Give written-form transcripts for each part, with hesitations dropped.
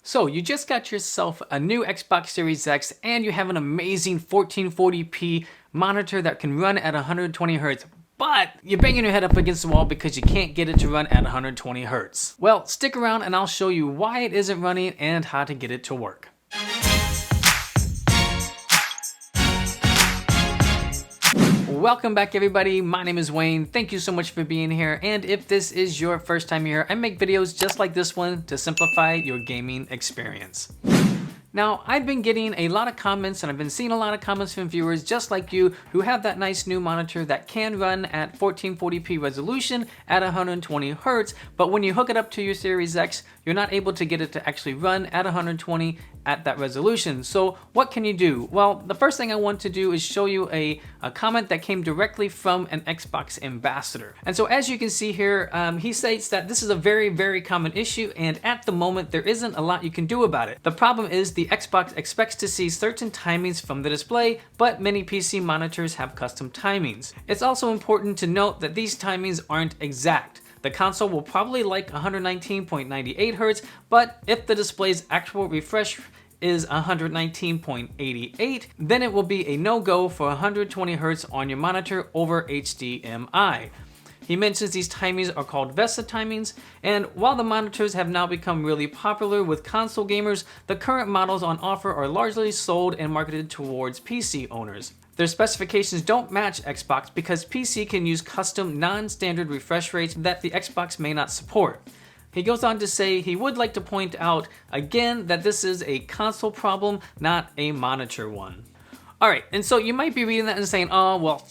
So you just got yourself a new Xbox Series X and you have an amazing 1440p monitor that can run at 120 Hz, but you're banging your head up against the wall because you can't get it to run at 120 Hz. Well, stick around and I'll show you why it isn't running and how to get it to work. Welcome back everybody, my name is Wayne. Thank you so much for being here, and if this is your first time here, I make videos just like this one to simplify your gaming experience. Now, I've been getting a lot of comments and I've been seeing a lot of comments from viewers just like you who have that nice new monitor that can run at 1440p resolution at 120 Hz, but when you hook it up to your Series X, you're not able to get it to actually run at 120 at that resolution. So what can you do? Well, the first thing I want to do is show you a comment that came directly from an Xbox ambassador. And so as you can see here, he states that this is a very common issue and at the moment there isn't a lot you can do about it. The problem is the Xbox expects to see certain timings from the display, but many PC monitors have custom timings. It's also important to note that these timings aren't exact. The console will probably like 119.98 Hz, but if the display's actual refresh is 119.88, then it will be a no-go for 120 Hz on your monitor over HDMI. He mentions these timings are called VESA timings, and while the monitors have now become really popular with console gamers, the current models on offer are largely sold and marketed towards PC owners. Their specifications don't match Xbox because PC can use custom non-standard refresh rates that the Xbox may not support. He goes on to say he would like to point out again that this is a console problem, not a monitor one. Alright, and so you might be reading that and saying, oh, well,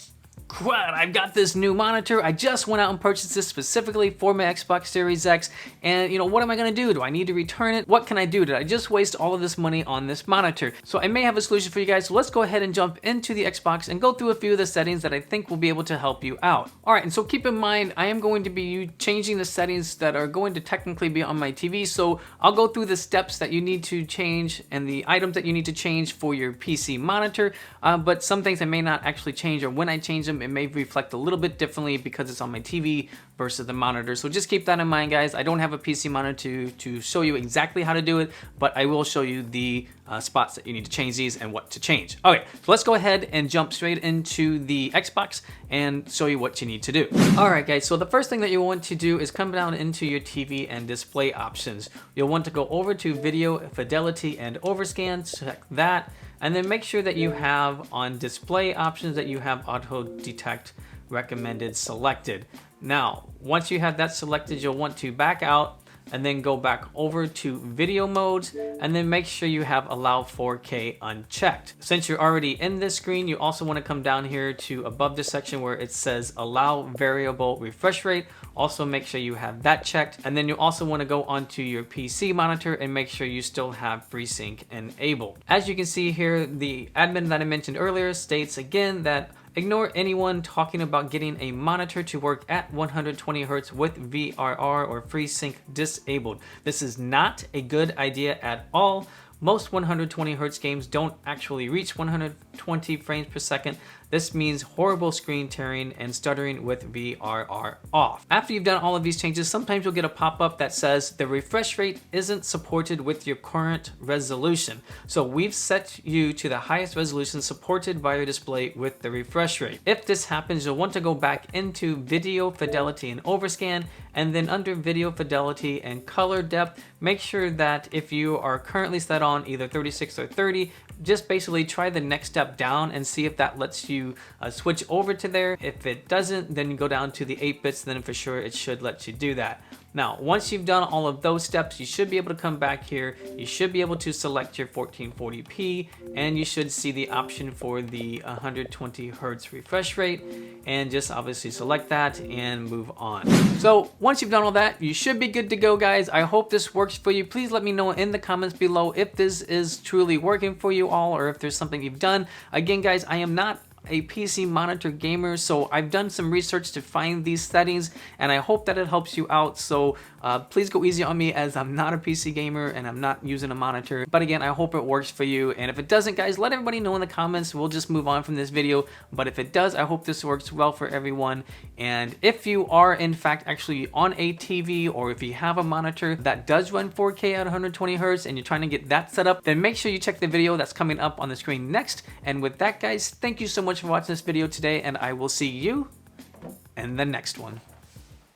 crud, I've got this new monitor. I just went out and purchased this specifically for my Xbox Series X, and what am I gonna do? Do I need to return it? What can I do? Did I just waste all of this money on this monitor? So I may have a solution for you guys, so let's go ahead and jump into the Xbox and go through a few of the settings that I think will be able to help you out. Alright, and so keep in mind, I am going to be changing the settings that are going to technically be on my TV, so I'll go through the steps that you need to change and the items that you need to change for your PC monitor, but some things I may not actually change, or when I change them, it may reflect a little bit differently because it's on my TV versus the monitor. So just keep that in mind, guys. I don't have a PC monitor to show you exactly how to do it, but I will show you the spots that you need to change these and what to change. Okay, so let's go ahead and jump straight into the Xbox and show you what you need to do. All right, guys, so the first thing that you want to do is come down into your TV and display options. You'll want to go over to video fidelity and overscan, check that, and then make sure that you have on display options that you have auto detect recommended selected. Now, once you have that selected, you'll want to back out and then go back over to video modes and then make sure you have allow 4K unchecked. Since you're already in this screen, you also want to come down here to above this section where it says allow variable refresh rate. Also make sure you have that checked, and then you also want to go onto your PC monitor and make sure you still have FreeSync enabled. As you can see here, the admin that I mentioned earlier states again that ignore anyone talking about getting a monitor to work at 120 Hz with VRR or FreeSync disabled. This is not a good idea at all. Most 120 Hz games don't actually reach 120 frames per second. This means horrible screen tearing and stuttering with VRR off. After you've done all of these changes, sometimes you'll get a pop-up that says the refresh rate isn't supported with your current resolution. So we've set you to the highest resolution supported by your display with the refresh rate. If this happens, you'll want to go back into video fidelity and overscan, and then under video fidelity and color depth, make sure that if you are currently set on either 36 or 30, just basically try the next step down and see if that lets you switch over to there. If it doesn't, then you go down to the 8 bits, then for sure it should let you do that. Now, once you've done all of those steps, you should be able to come back here. You should be able to select your 1440p, and you should see the option for the 120 Hz refresh rate, and just obviously select that and move on. So once you've done all that, you should be good to go, guys. I hope this works for you. Please let me know in the comments below if this is truly working for you all, or if there's something you've done. Again, guys, I am not a PC monitor gamer, so I've done some research to find these settings, and I hope that it helps you out. So Please go easy on me as I'm not a PC gamer and I'm not using a monitor. But again, I hope it works for you. And if it doesn't, guys, let everybody know in the comments. We'll just move on from this video. But if it does, I hope this works well for everyone. And if you are in fact actually on a TV, or if you have a monitor that does run 4K at 120 Hz and you're trying to get that set up, then make sure you check the video that's coming up on the screen next. And with that, guys, thank you so much for watching this video today, and I will see you in the next one.